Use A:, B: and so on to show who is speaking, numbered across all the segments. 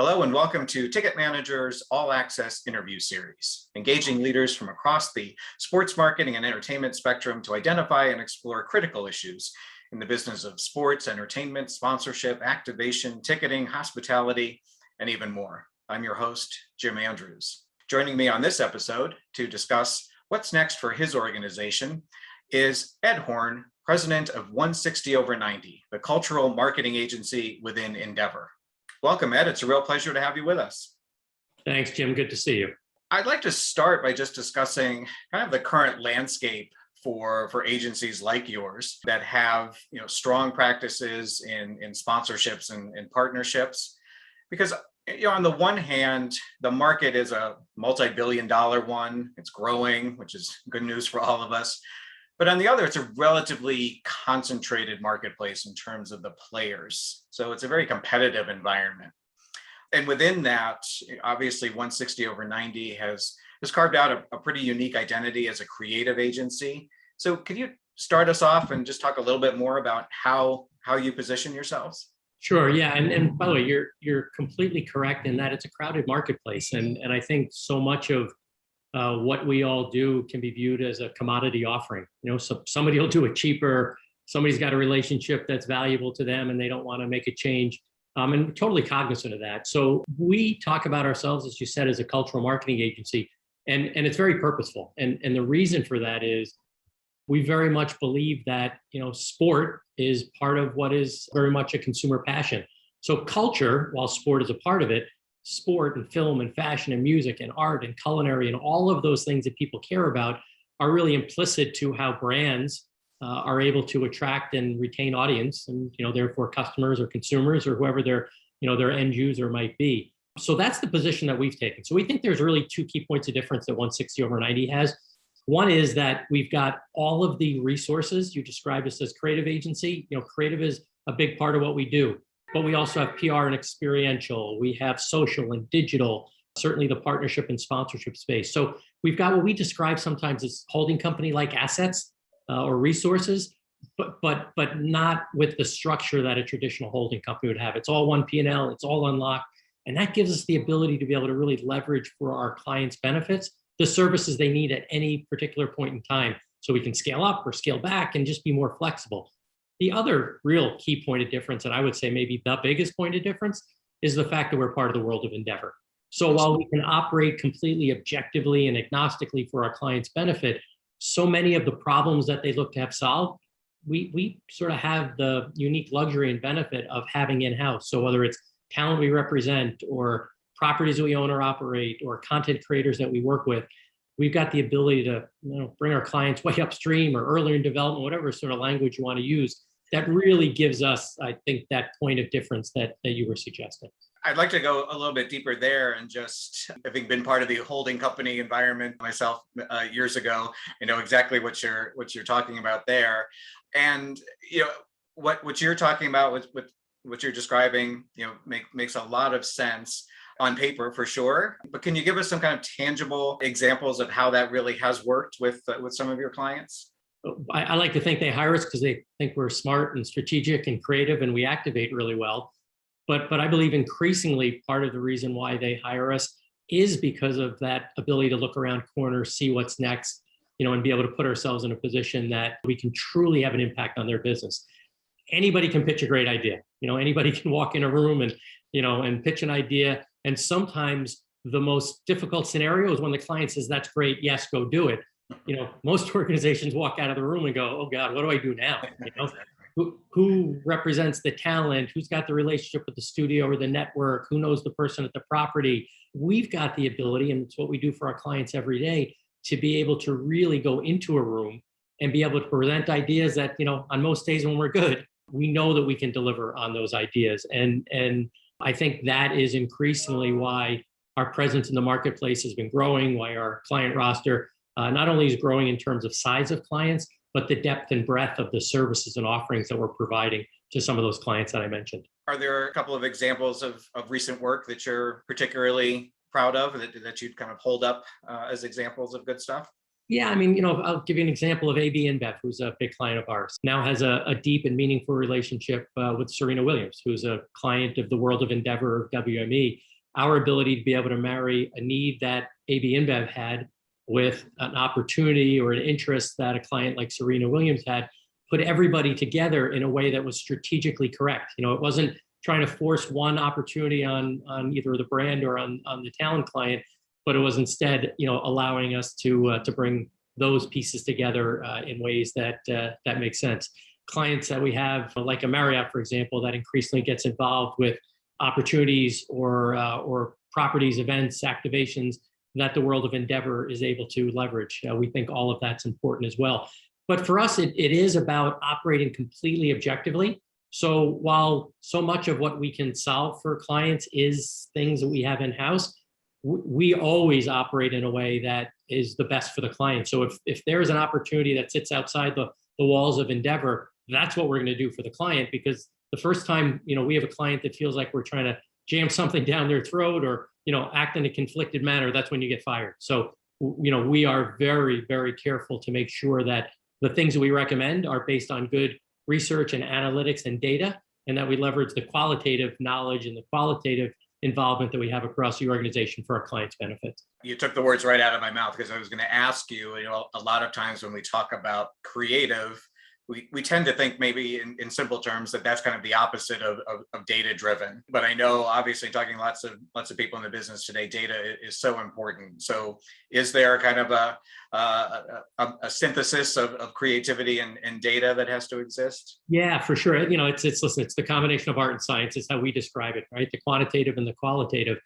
A: Hello and welcome to Ticket Manager's All Access interview series, engaging leaders from across the sports marketing and entertainment spectrum to identify and explore critical issues in the business of sports, entertainment, sponsorship, activation, ticketing, hospitality, and even more. I'm your host, Jim Andrews. Joining me on this episode to discuss what's next for his organization is Ed Horne, president of 160/90, the cultural marketing agency within Endeavor. Welcome, Ed. It's a real pleasure to have you with us.
B: Thanks, Jim. Good to see you.
A: I'd like to start by just discussing kind of the current landscape for agencies like yours that have strong practices in sponsorships and partnerships. Because on the one hand, the market is a multi-billion-dollar one. It's growing, which is good news for all of us. But on the other, it's a relatively concentrated marketplace in terms of the players. So it's a very competitive environment. And within that, obviously 160/90 has carved out a pretty unique identity as a creative agency. So could you start us off and just talk a little bit more about how you position yourselves?
B: Sure. Yeah. And by the way, you're completely correct in that it's a crowded marketplace. And I think so much of what we all do can be viewed as a commodity offering. So somebody will do it cheaper. Somebody's got a relationship that's valuable to them and they don't want to make a change. And we're totally cognizant of that. So we talk about ourselves, as you said, as a cultural marketing agency, and it's very purposeful. And the reason for that is we very much believe that, sport is part of what is very much a consumer passion. So culture, while sport is a part of it, sport and film and fashion and music and art and culinary and all of those things that people care about are really implicit to how brands are able to attract and retain audience and, therefore customers or consumers or whoever their end user might be. So that's the position that we've taken. So we think there's really two key points of difference that 160/90 has. One is that we've got all of the resources. You described us as creative agency. Creative is a big part of what we do. But we also have PR and experiential. We have social and digital, certainly the partnership and sponsorship space. So we've got what we describe sometimes as holding company-like assets or resources, but not with the structure that a traditional holding company would have. It's all one P&L, it's all unlocked. And that gives us the ability to be able to really leverage for our clients' benefits the services they need at any particular point in time. So we can scale up or scale back and just be more flexible. The other real key point of difference, and I would say maybe the biggest point of difference, is the fact that we're part of the world of Endeavor. So while we can operate completely objectively and agnostically for our clients' benefit, so many of the problems that they look to have solved, we sort of have the unique luxury and benefit of having in-house. So whether it's talent we represent or properties we own or operate or content creators that we work with, we've got the ability to bring our clients way upstream or earlier in development, whatever sort of language you want to use. That really gives us, I think, that point of difference that you were suggesting.
A: I'd like to go a little bit deeper there, and just having been part of the holding company environment myself years ago, I know exactly what you're talking about there. And what you're talking about with what you're describing, makes a lot of sense on paper for sure. But can you give us some kind of tangible examples of how that really has worked with some of your clients?
B: I like to think they hire us because they think we're smart and strategic and creative and we activate really well. But I believe increasingly part of the reason why they hire us is because of that ability to look around corners, see what's next, and be able to put ourselves in a position that we can truly have an impact on their business. Anybody can pitch a great idea. Anybody can walk in a room and pitch an idea. And sometimes the most difficult scenario is when the client says, "That's great. Yes, go do it." Most organizations walk out of the room and go, "Oh God, what do I do now?" Who represents the talent? Who's got the relationship with the studio or the network? Who knows the person at the property? We've got the ability, and it's what we do for our clients every day, to be able to really go into a room and be able to present ideas that, on most days when we're good, we know that we can deliver on those ideas. And I think that is increasingly why our presence in the marketplace has been growing, why our client roster not only is growing in terms of size of clients, but the depth and breadth of the services and offerings that we're providing to some of those clients that I mentioned.
A: Are there a couple of examples of recent work that you're particularly proud of, that you'd kind of hold up as examples of good stuff?
B: Yeah, I'll give you an example of AB InBev, who's a big client of ours. Now has a deep and meaningful relationship with Serena Williams, who's a client of the world of Endeavor of WME. our ability to be able to marry a need that AB InBev had with an opportunity or an interest that a client like Serena Williams had, put everybody together in a way that was strategically correct. It wasn't trying to force one opportunity on either the brand or on the talent client, but it was instead, allowing us to bring those pieces together in ways that make sense. Clients that we have, like a Marriott, for example, that increasingly gets involved with opportunities or properties, events, activations that the world of Endeavor is able to leverage. We think all of that's important as well. But for us, it is about operating completely objectively. So while so much of what we can solve for clients is things that we have in-house, we always operate in a way that is the best for the client. So if there's an opportunity that sits outside the walls of Endeavor, that's what we're going to do for the client, because the first time, we have a client that feels like we're trying to jam something down their throat or, act in a conflicted manner, that's when you get fired. So, we are very, very careful to make sure that the things that we recommend are based on good research and analytics and data, and that we leverage the qualitative knowledge and the qualitative involvement that we have across the organization for our clients' benefit.
A: You took the words right out of my mouth, because I was going to ask you, a lot of times when we talk about creative, we tend to think maybe in simple terms that that's kind of the opposite of data driven. But I know, obviously, talking lots of people in the business today, data is so important. So is there kind of a synthesis of creativity and data that has to exist?
B: Yeah, for sure. It's the combination of art and science is how we describe it, right? The quantitative and the qualitative.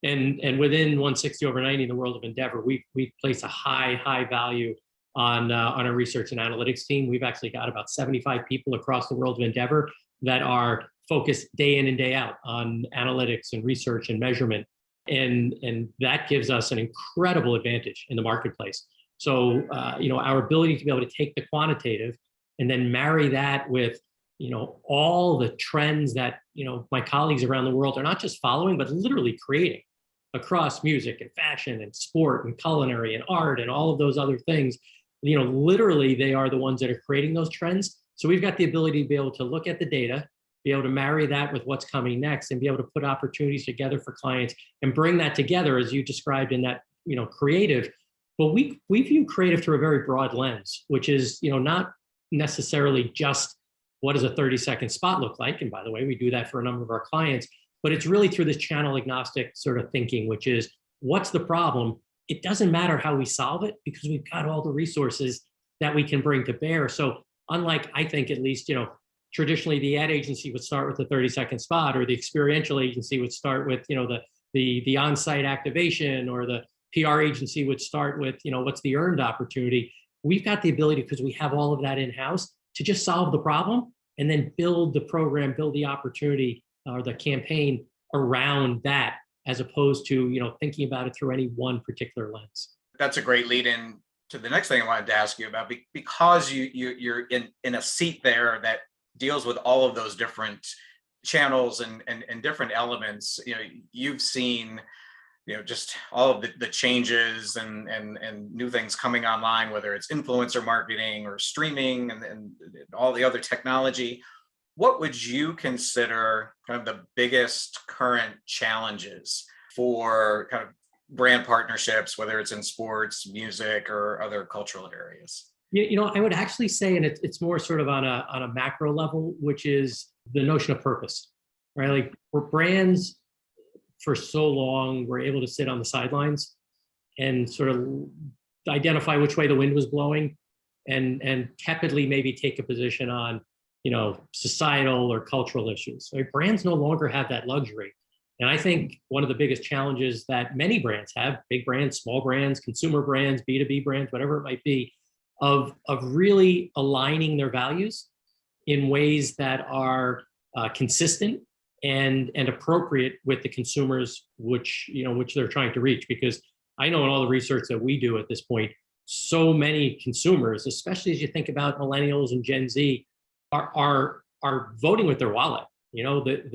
B: And within 160/90 in the world of Endeavor, we place a high value on our research and analytics team. We've actually got about 75 people across the world of Endeavor that are focused day in and day out on analytics and research and measurement. And that gives us an incredible advantage in the marketplace. So, our ability to be able to take the quantitative and then marry that with, all the trends that, my colleagues around the world are not just following, but literally creating across music and fashion and sport and culinary and art and all of those other things. Literally, they are the ones that are creating those trends. So we've got the ability to be able to look at the data, be able to marry that with what's coming next, and be able to put opportunities together for clients and bring that together, as you described in that, creative. But we view creative through a very broad lens, which is, not necessarily just what does a 30-second spot look like? And by the way, we do that for a number of our clients, but it's really through this channel agnostic sort of thinking, which is, what's the problem? It doesn't matter how we solve it, because we've got all the resources that we can bring to bear. So unlike, I think, at least, traditionally the ad agency would start with the 30-second spot, or the experiential agency would start with, the on-site activation, or the PR agency would start with, what's the earned opportunity. We've got the ability, because we have all of that in-house, to just solve the problem and then build the program, build the opportunity or the campaign around that, as opposed to, thinking about it through any one particular lens.
A: That's a great lead in to the next thing I wanted to ask you about, because you're in a seat there that deals with all of those different channels and different elements. You've seen, just all of the changes and new things coming online, whether it's influencer marketing or streaming and all the other technology. What would you consider kind of the biggest current challenges for kind of brand partnerships, whether it's in sports, music, or other cultural areas?
B: I would actually say, and it's more sort of on a macro level, which is the notion of purpose, right? Like, for brands, for so long, we're able to sit on the sidelines and sort of identify which way the wind was blowing, and tepidly maybe take a position on, societal or cultural issues. So brands no longer have that luxury. And I think one of the biggest challenges that many brands have, big brands, small brands, consumer brands, B2B brands, whatever it might be, of really aligning their values in ways that are consistent and appropriate with the consumers which they're trying to reach. Because I know in all the research that we do at this point, so many consumers, especially as you think about millennials and Gen Z, are voting with their wallet. That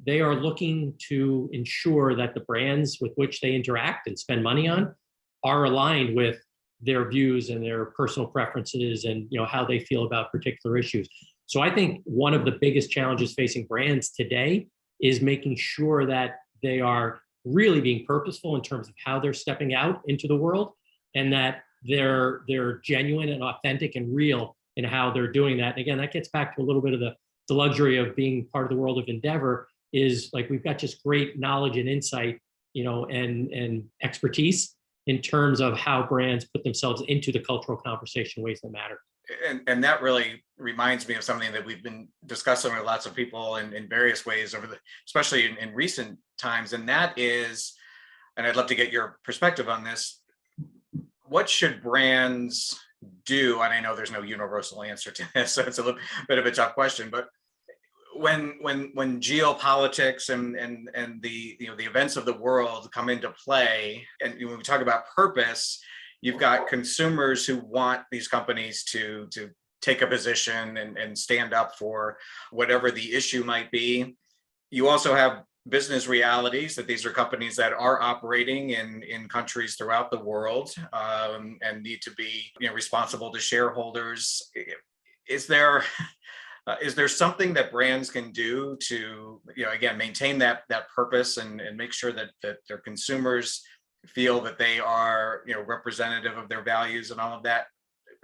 B: they are looking to ensure that the brands with which they interact and spend money on are aligned with their views and their personal preferences and how they feel about particular issues. So I think one of the biggest challenges facing brands today is making sure that they are really being purposeful in terms of how they're stepping out into the world, and that they're genuine and authentic and real in how they're doing that. And again, that gets back to a little bit of the luxury of being part of the world of Endeavor, is like we've got just great knowledge and insight, and expertise in terms of how brands put themselves into the cultural conversation in ways that matter.
A: And that really reminds me of something that we've been discussing with lots of people in various ways especially in recent times. And that is, and I'd love to get your perspective on this, what should brands do? And I know there's no universal answer to this, so it's a little bit of a tough question, but when geopolitics and the the events of the world come into play, and when we talk about purpose, you've got consumers who want these companies to take a position and stand up for whatever the issue might be. You also have business realities that these are companies that are operating in countries throughout the world, and need to be responsible to shareholders. Is there something that brands can do to again maintain that purpose and make sure that their consumers feel that they are representative of their values and all of that,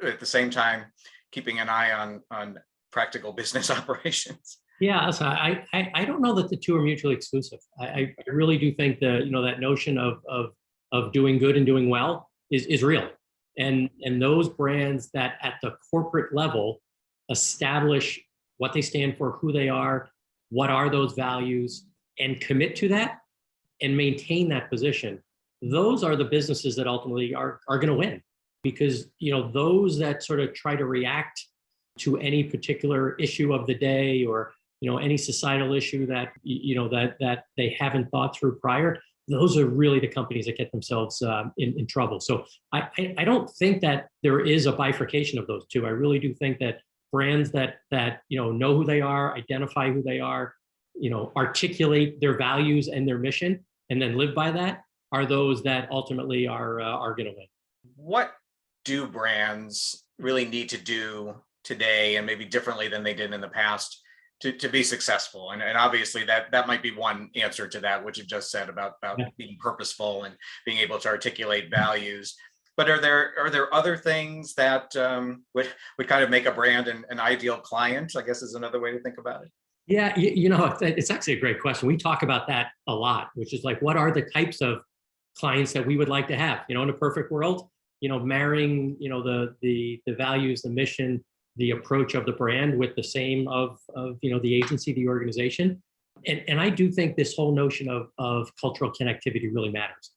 A: at the same time keeping an eye on practical business operations?
B: Yeah, so I don't know that the two are mutually exclusive. I really do think that notion of doing good and doing well is real, and those brands that at the corporate level establish what they stand for, who they are, what are those values, and commit to that and maintain that position, those are the businesses that ultimately are going to win. Because those that sort of try to react to any particular issue of the day, or any societal issue that that they haven't thought through prior, those are really the companies that get themselves in trouble. So I don't think that there is a bifurcation of those two. I really do think that brands that know who they are, identify who they are, articulate their values and their mission, and then live by that, are those that ultimately are going to win.
A: What do brands really need to do today, and maybe differently than they did in the past, to be successful? And obviously that might be one answer to that, which you just said about being purposeful and being able to articulate values. But are there other things that would kind of make a brand an ideal client, I guess is another way to think about it?
B: Yeah, it's actually a great question. We talk about that a lot, which is like, what are the types of clients that we would like to have? In a perfect world, marrying the values, the mission, the approach of the brand with the same of the agency, the organization. And I do think this whole notion of cultural connectivity really matters.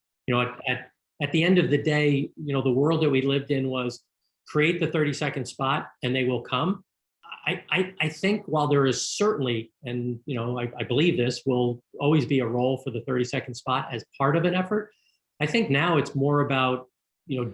B: At the end of the day, the world that we lived in was create the 30-second spot and they will come. I think while there is certainly, and I believe this, will always be a role for the 30-second spot as part of an effort, I think now it's more about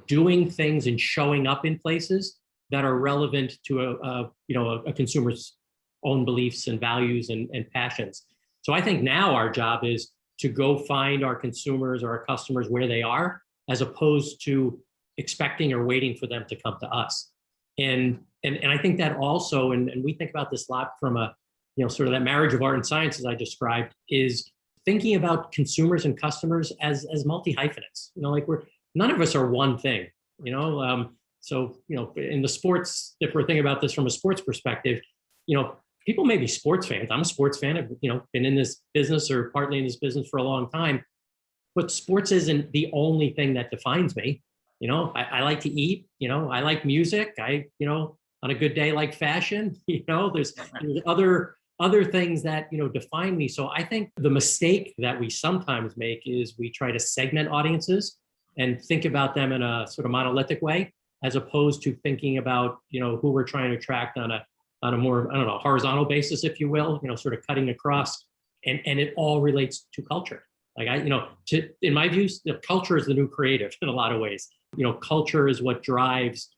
B: doing things and showing up in places that are relevant to a consumer's own beliefs and values and passions. So I think now our job is to go find our consumers or our customers where they are, as opposed to expecting or waiting for them to come to us. And I think that also, and we think about this a lot from a sort of that marriage of art and science, as I described, is thinking about consumers and customers as multi-hyphenates. Like none of us are one thing. So in the sports, if we're thinking about this from a sports perspective, people may be sports fans. I'm a sports fan. I've been in this business or partly in this business for a long time. But sports isn't the only thing that defines me. I like to eat. I like music. On a good day, like fashion. There's other things that define me. So I think the mistake that we sometimes make is we try to segment audiences and think about them in a sort of monolithic way, as opposed to thinking about who we're trying to attract on a more horizontal basis, if you will. Sort of cutting across, and it all relates to culture. Like in my views, culture is the new creative in a lot of ways. Culture is what drives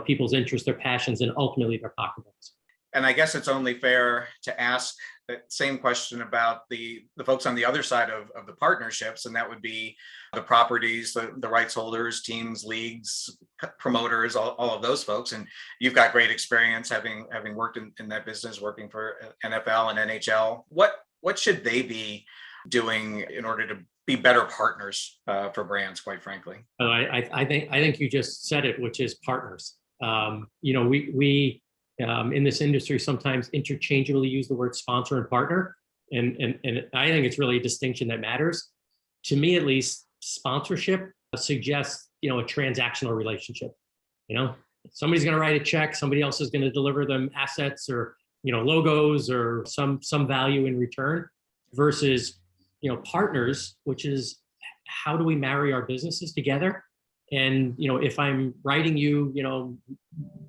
B: people's interests, their passions, and ultimately their pocketbooks.
A: And I guess it's only fair to ask that same question about the folks on the other side of the partnerships, and that would be the properties, the rights holders, teams, leagues, promoters, all of those folks. And you've got great experience having worked in that business, working for NFL and NHL. What should they be doing in order to be better partners for brands, quite frankly?
B: I think you just said it, which is partners. We in this industry sometimes interchangeably use the word sponsor and partner, and I think it's really a distinction that matters. To me, at least, sponsorship suggests a transactional relationship. Somebody's going to write a check, somebody else is going to deliver them assets or logos or some value in return, versus partners, which is how do we marry our businesses together. And if I'm writing you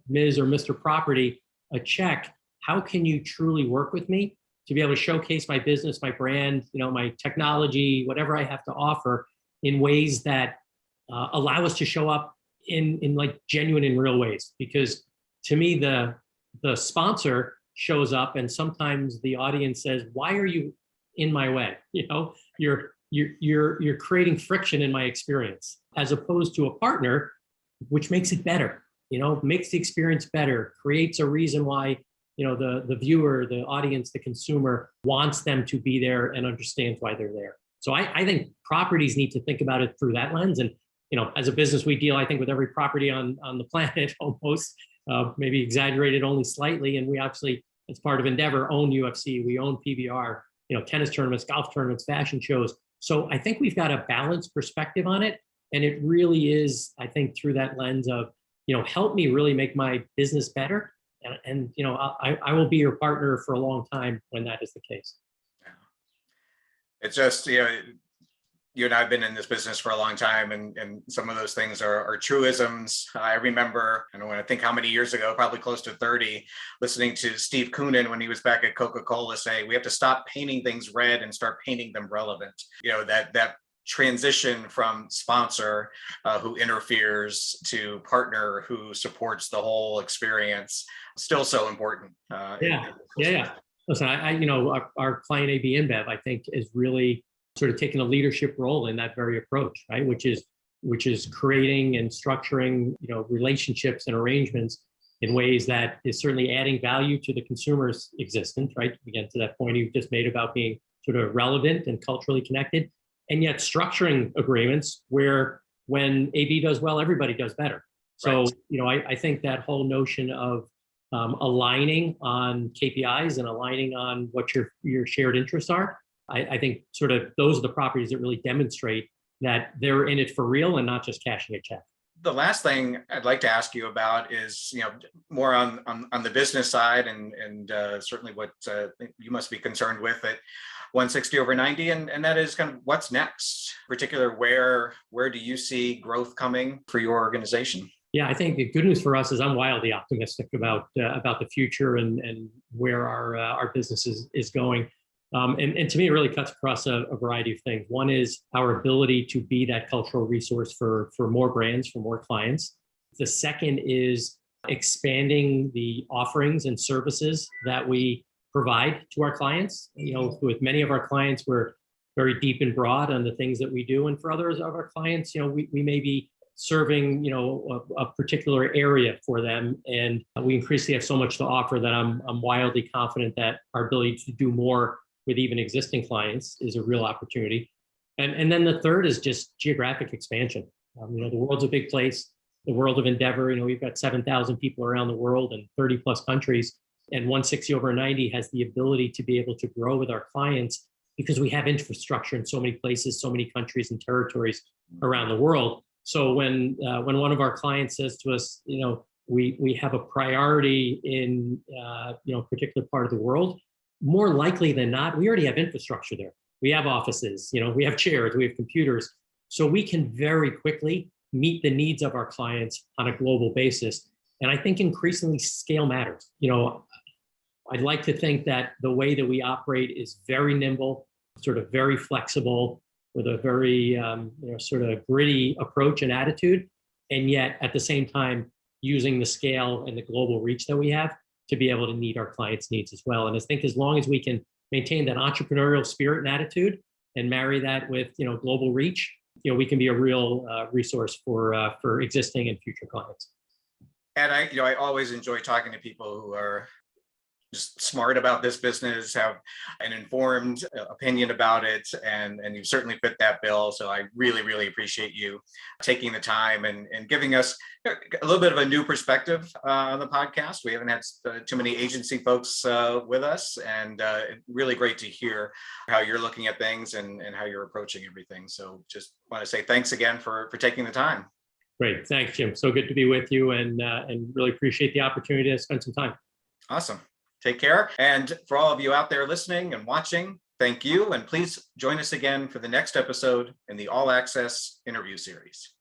B: Ms. or Mr. Property a check, how can you truly work with me to be able to showcase my business, my brand, my technology, whatever I have to offer, in ways that allow us to show up in like genuine and real ways? Because to me, the sponsor shows up and sometimes the audience says, why are you in my way? You're creating friction in my experience, as opposed to a partner, which makes it better, makes the experience better, creates a reason why the viewer, the audience, the consumer wants them to be there and understands why they're there. So I think properties need to think about it through that lens. And as a business, we deal, I think, with every property on the planet almost, maybe exaggerated only slightly. And we obviously, as part of Endeavor, own UFC, we own PBR, tennis tournaments, golf tournaments, fashion shows. So I think we've got a balanced perspective on it. And it really is, I think, through that lens of, help me really make my business better. And I will be your partner for a long time when that is the case.
A: It's just, you and I have been in this business for a long time, and some of those things are truisms. I remember, I don't want to think how many years ago, probably close to 30, listening to Steve Koonin when he was back at Coca-Cola say, we have to stop painting things red and start painting them relevant. That transition from sponsor who interferes to partner who supports the whole experience, still so important.
B: Yeah. Listen, our client AB InBev, I think, is really sort of taking a leadership role in that very approach, right? Which is creating and structuring, relationships and arrangements in ways that is certainly adding value to the consumer's existence, right? Again, to that point you just made about being sort of relevant and culturally connected, and yet structuring agreements where when AB does well, everybody does better. So, right. I think that whole notion of aligning on KPIs and aligning on what your shared interests are, I think sort of those are the properties that really demonstrate that they're in it for real and not just cashing a check.
A: The last thing I'd like to ask you about is, more on the business side, and certainly what you must be concerned with at 160/90, and that is kind of what's next. In particular, where do you see growth coming for your organization?
B: Yeah, I think the good news for us is I'm wildly optimistic about the future and where our business is going. And to me, it really cuts across a variety of things. One is our ability to be that cultural resource for more brands, for more clients. The second is expanding the offerings and services that we provide to our clients. With many of our clients, we're very deep and broad on the things that we do. And for others of our clients, we may be serving, a particular area for them. And we increasingly have so much to offer that I'm wildly confident that our ability to do more with even existing clients is a real opportunity. And then the third is just geographic expansion. The world's a big place. The world of Endeavor, we've got 7,000 people around the world in 30 plus countries. And 160/90 has the ability to be able to grow with our clients because we have infrastructure in so many places, so many countries and territories around the world. So when one of our clients says to us, we have a priority in a particular part of the world, more likely than not, we already have infrastructure there. We have offices, we have chairs, we have computers. So we can very quickly meet the needs of our clients on a global basis. And I think increasingly scale matters. I'd like to think that the way that we operate is very nimble, sort of very flexible, with a very sort of gritty approach and attitude. And yet at the same time, using the scale and the global reach that we have to be able to meet our clients' needs as well. And I think as long as we can maintain that entrepreneurial spirit and attitude and marry that with, global reach, we can be a real resource for existing and future clients.
A: And I always enjoy talking to people who are just smart about this business, have an informed opinion about it, and you certainly fit that bill. So I really, really appreciate you taking the time and giving us a little bit of a new perspective on the podcast. We haven't had too many agency folks with us, and really great to hear how you're looking at things and how you're approaching everything. So just want to say thanks again for taking the time.
B: Great. Thanks, Jim. So good to be with you, and really appreciate the opportunity to spend some time.
A: Awesome. Take care. And for all of you out there listening and watching, thank you. And please join us again for the next episode in the All Access interview series.